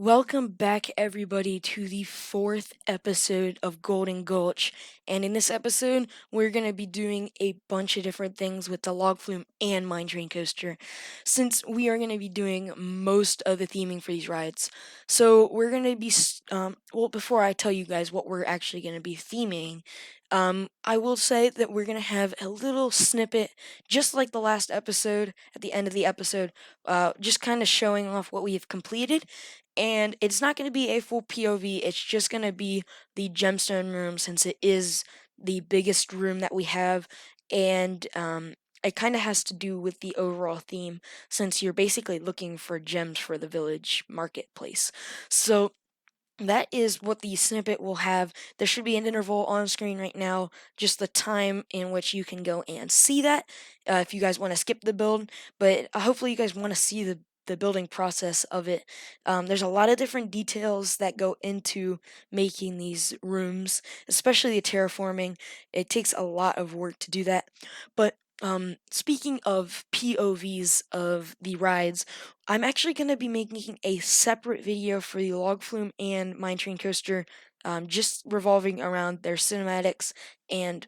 Welcome back, everybody, to the fourth episode of Golden Gulch. And in this episode, we're going to be doing a bunch of different things with the log flume and mine train coaster, since we are going to be doing most of the theming for these rides. So we're going to be, well, before I tell you guys what we're actually going to be theming, I will say that we're going to have a little snippet, just like the last episode, at the end of the episode, just kind of showing off what we have completed, and it's not going to be a full POV, it's just going to be the gemstone room since it is the biggest room that we have, and it kind of has to do with the overall theme since you're basically looking for gems for the village marketplace. So that is what the snippet will have. There should be an interval on screen right now, just the time in which you can go and see that, if you guys want to skip the build, but hopefully you guys want to see the building process of it. There's a lot of different details that go into making these rooms, especially the terraforming. It takes a lot of work to do that. But speaking of POVs of the rides, I'm actually going to be making a separate video for the log flume and mine train coaster, just revolving around their cinematics and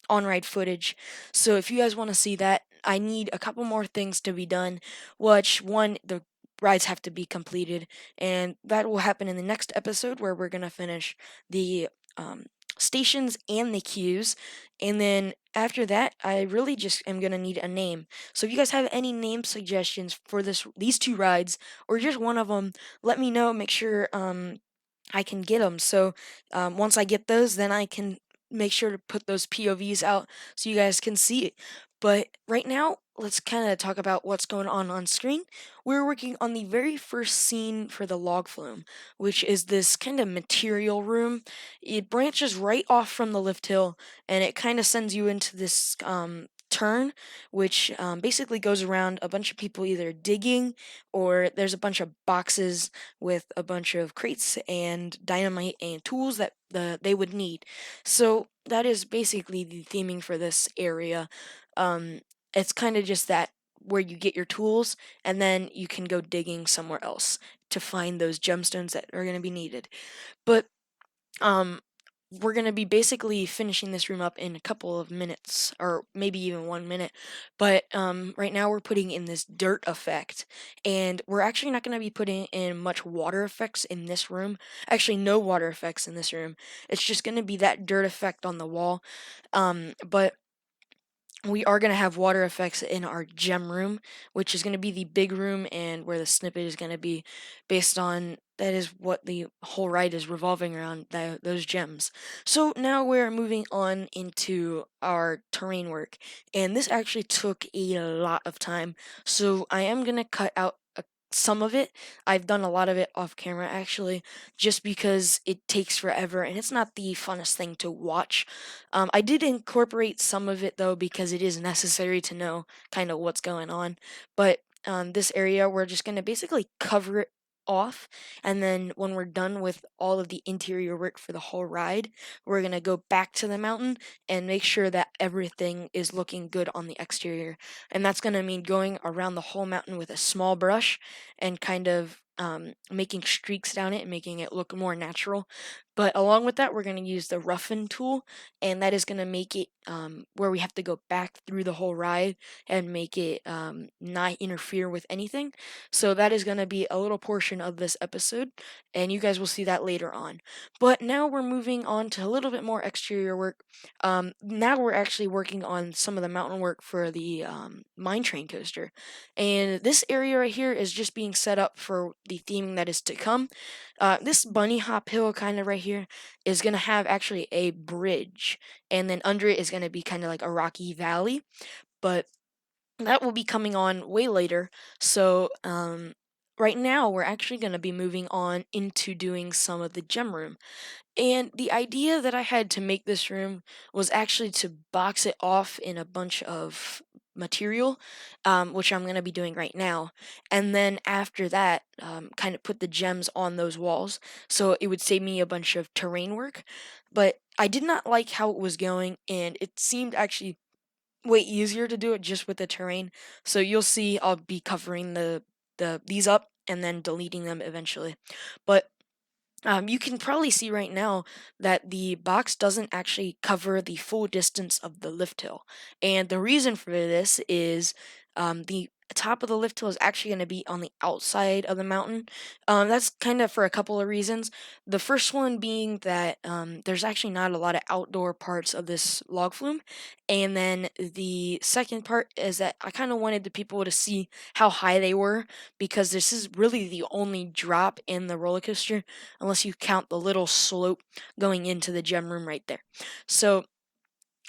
on-ride footage. So if you guys want to see that, I need a couple more things to be done, which one, the rides have to be completed, and that will happen in the next episode where we're going to finish the um, stations and the queues, and then after that, I really just am going to need a name. So if you guys have any name suggestions for these two rides or just one of them, let me know. Make sure I can get them. So once I get those, then I can make sure to put those POVs out so you guys can see it. But right now, let's kind of talk about what's going on screen. We're working on the very first scene for the log flume, which is this kind of material room. It branches right off from the lift hill, and it kind of sends you into this turn, which basically goes around a bunch of people either digging, or there's a bunch of boxes with a bunch of crates and dynamite and tools that they would need. So that is basically the theming for this area. Um, it's kind of just that where you get your tools and then you can go digging somewhere else to find those gemstones that are going to be needed. But um, we're going to be basically finishing this room up in a couple of minutes, or maybe even 1 minute. But right now we're putting in this dirt effect, and we're actually not going to be putting in much water effects in this room. Actually, no water effects in this room. It's just going to be that dirt effect on the wall. But we are going to have water effects in our gem room, which is going to be the big room and where the snippet is going to be based on. That is what the whole ride is revolving around, those gems. So now we're moving on into our terrain work, and this actually took a lot of time. So I am going to cut out some of it. I've done a lot of it off camera actually, just because it takes forever and it's not the funnest thing to watch. I did incorporate some of it though because it is necessary to know kind of what's going on. But this area, we're just going to basically cover it off, and then when we're done with all of the interior work for the whole ride, we're going to go back to the mountain and make sure that everything is looking good on the exterior. And that's going to mean going around the whole mountain with a small brush and kind of making streaks down it and making it look more natural. But along with that, we're going to use the roughen tool, and that is going to make it where we have to go back through the whole ride and make it not interfere with anything. So that is going to be a little portion of this episode, and you guys will see that later on. But now we're moving on to a little bit more exterior work. Now we're actually working on some of the mountain work for the mine train coaster. And this area right here is just being set up for the theming that is to come. This bunny hop hill kind of right here is going to have actually a bridge, and then under it is going to be kind of like a rocky valley, but that will be coming on way later. So right now we're actually going to be moving on into doing some of the gem room. And the idea that I had to make this room was actually to box it off in a bunch of material, which I'm going to be doing right now. And then after that, kind of put the gems on those walls. So it would save me a bunch of terrain work. But I did not like how it was going, and it seemed actually way easier to do it just with the terrain. So you'll see I'll be covering these up and then deleting them eventually. But you can probably see right now that the box doesn't actually cover the full distance of the lift hill. And the reason for this is the top of the lift hill is actually going to be on the outside of the mountain. That's kind of for a couple of reasons. The first one being that there's actually not a lot of outdoor parts of this log flume. And then the second part is that I kind of wanted the people to see how high they were, because this is really the only drop in the roller coaster unless you count the little slope going into the gem room right there. So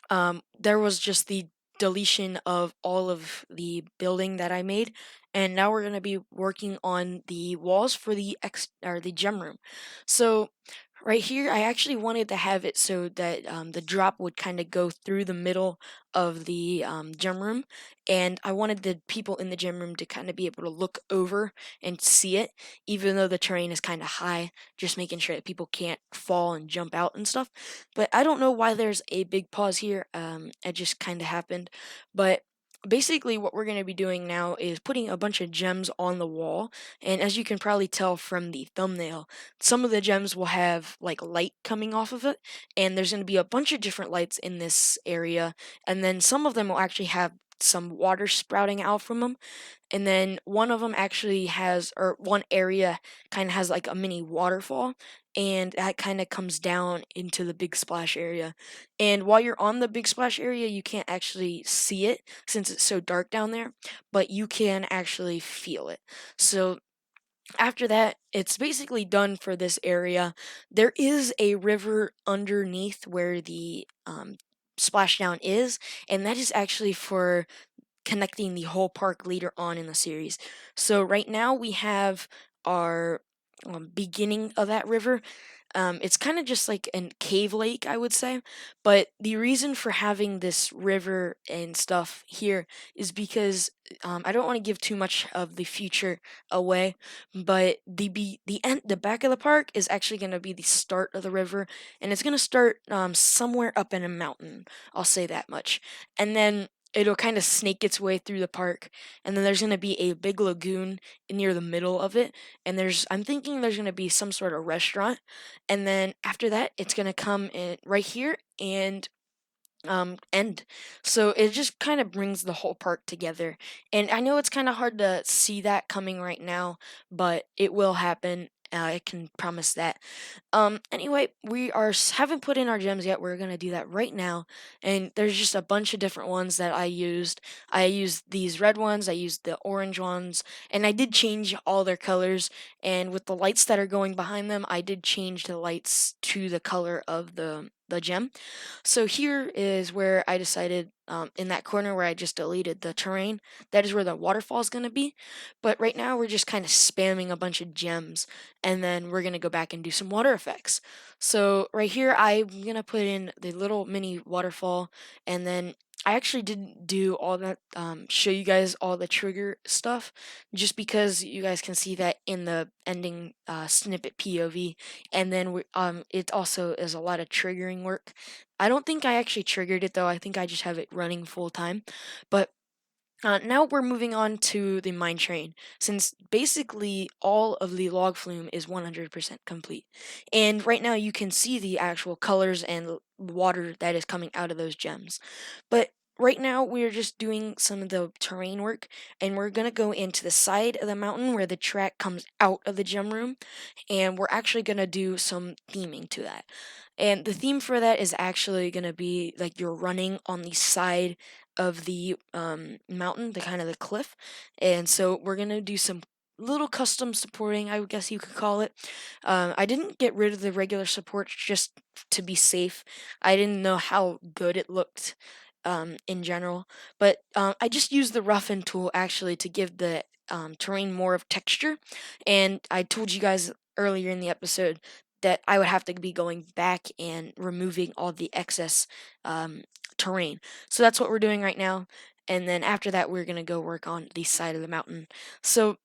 there was just the deletion of all of the building that I made, and now we're going to be working on the walls for the or the gem room. So right here, I actually wanted to have it so that the drop would kind of go through the middle of the gem room, and I wanted the people in the gym room to kind of be able to look over and see it, even though the terrain is kind of high, just making sure that people can't fall and jump out and stuff. But I don't know why there's a big pause here. It just kind of happened. But basically, what we're going to be doing now is putting a bunch of gems on the wall. And as you can probably tell from the thumbnail, some of the gems will have like light coming off of it. And there's going to be a bunch of different lights in this area. And then some of them will actually have some water sprouting out from them, and then one of them actually has, or one area kind of has like a mini waterfall, and that kind of comes down into the big splash area. And while you're on the big splash area, you can't actually see it since it's so dark down there, but you can actually feel it. So after that, it's basically done for this area. There is a river underneath where the splashdown is, and that is actually for connecting the whole park later on in the series. So right now we have our beginning of that river. It's kind of just like a cave lake, I would say. But the reason for having this river and stuff here is because I don't want to give too much of the future away. But the back of the park is actually going to be the start of the river, and it's going to start somewhere up in a mountain. I'll say that much, and then it'll kind of snake its way through the park, and then there's going to be a big lagoon near the middle of it, and I'm thinking there's going to be some sort of restaurant, and then after that it's going to come in right here and end. So it just kind of brings the whole park together, and I know it's kind of hard to see that coming right now, but it will happen. I can promise that. Anyway, haven't put in our gems yet. We're gonna do that right now, and there's just a bunch of different ones that I used. I used these red ones. I used the orange ones, and I did change all their colors. And with the lights that are going behind them, I did change the lights to the color of the gem. So here is where I decided, in that corner where I just deleted the terrain, that is where the waterfall is going to be. But right now we're just kind of spamming a bunch of gems, and then we're going to go back and do some water effects. So right here I'm going to put in the little mini waterfall, and then I actually didn't do all that, show you guys all the trigger stuff, just because you guys can see that in the ending snippet POV, and then it also is a lot of triggering work. I don't think I actually triggered it though. I think I just have it running full time. But now we're moving on to the mine train, since basically all of the log flume is 100% complete. And right now you can see the actual colors and water that is coming out of those gems. But right now we're just doing some of the terrain work, and we're going to go into the side of the mountain where the track comes out of the gem room, and we're actually going to do some theming to that. And the theme for that is actually going to be like you're running on the side of the mountain, the kind of the cliff. And so we're going to do some little custom supporting, I guess you could call it. I didn't get rid of the regular supports just to be safe. I didn't know how good it looked in general, but I just used the roughen tool actually to give the terrain more of texture. And I told you guys earlier in the episode that I would have to be going back and removing all the excess terrain. So that's what we're doing right now. And then after that, we're going to go work on the side of the mountain. So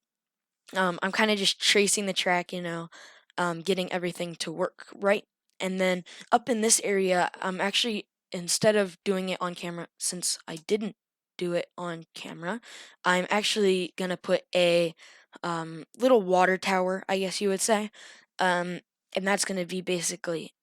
I'm kind of just tracing the track, getting everything to work right. And then up in this area, I'm actually, instead of doing it on camera, since I didn't do it on camera, I'm actually going to put a little water tower, I guess you would say. Um, and that's going to be basically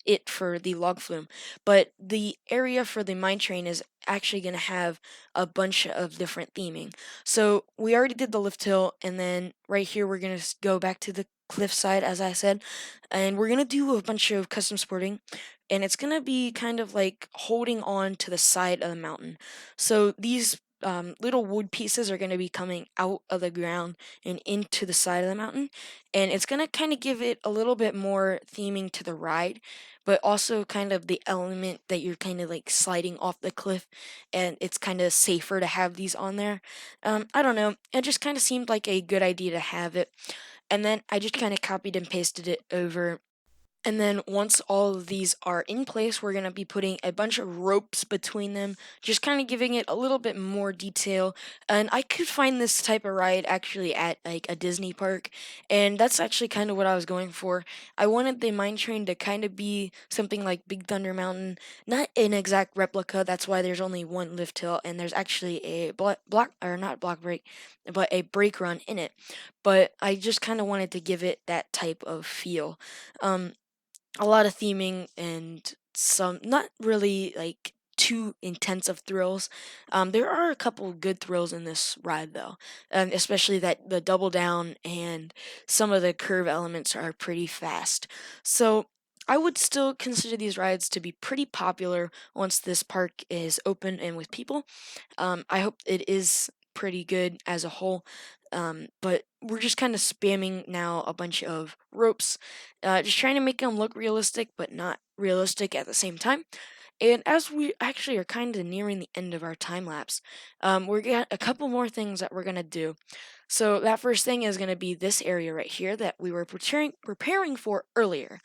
it for the log flume. But the area for the mine train is actually going to have a bunch of different theming. So we already did the lift hill, and then right here we're going to go back to the cliffside, as I said, and we're going to do a bunch of custom sporting. And it's going to be kind of like holding on to the side of the mountain. So these little wood pieces are going to be coming out of the ground and into the side of the mountain. And it's going to kind of give it a little bit more theming to the ride, but also kind of the element that you're kind of like sliding off the cliff. And it's kind of safer to have these on there. I don't know. It just kind of seemed like a good idea to have it. And then I just kind of copied and pasted it over. And then once all of these are in place, we're going to be putting a bunch of ropes between them, just kind of giving it a little bit more detail. And I could find this type of ride actually at like a Disney park, and that's actually kind of what I was going for. I wanted the mine train to kind of be something like Big Thunder Mountain, not an exact replica. That's why there's only one lift hill, and there's actually a block or not block break, but a brake run in it. But I just kind of wanted to give it that type of feel. Um, a lot of theming and some not really like too intense of thrills. There are a couple good thrills in this ride though, especially that the double down and some of the curve elements are pretty fast. So I would still consider these rides to be pretty popular once this park is open and with people. I hope it is pretty good as a whole. But we're just kind of spamming now a bunch of ropes, just trying to make them look realistic, but not realistic at the same time. And as we actually are kind of nearing the end of our time lapse, we're got a couple more things that we're gonna do. So that first thing is gonna be this area right here that we were preparing for earlier.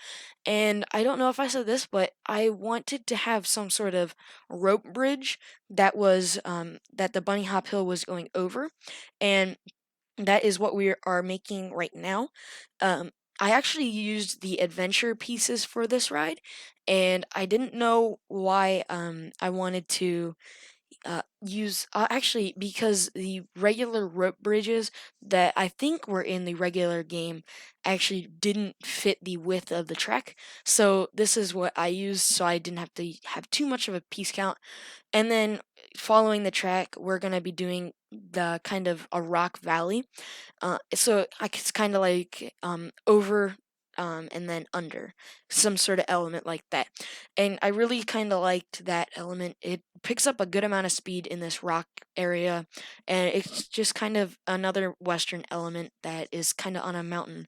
And I don't know if I said this, but I wanted to have some sort of rope bridge that was that the bunny hop hill was going over, and that is what we are making right now. Um, I actually used the adventure pieces for this ride, and I didn't know why I wanted to use actually because the regular rope bridges that I think were in the regular game actually didn't fit the width of the track. So this is what I used, so I didn't have to have too much of a piece count. And then following the track, we're gonna be doing the kind of a rock valley. So it's kind of like over and then under some sort of element like that. And I really kind of liked that element. It picks up a good amount of speed in this rock area, and it's just kind of another Western element that is kind of on a mountain.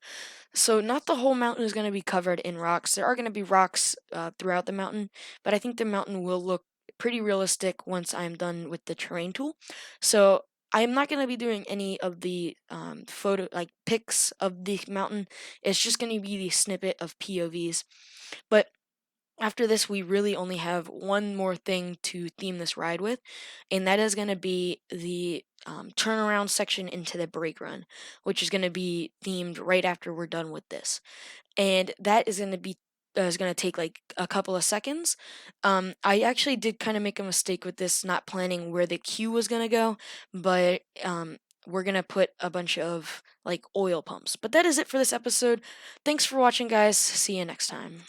So not the whole mountain is going to be covered in rocks. There are going to be rocks throughout the mountain, but I think the mountain will look pretty realistic once I'm done with the terrain tool. So I'm not going to be doing any of the photo like pics of the mountain. It's just going to be the snippet of POVs. But after this, we really only have one more thing to theme this ride with, and that is going to be the turnaround section into the brake run, which is going to be themed right after we're done with this. And that is going to take like a couple of seconds. I actually did kind of make a mistake with this, not planning where the queue was going to go, but we're going to put a bunch of like oil pumps. But that is it for this episode. Thanks for watching, guys. See you next time.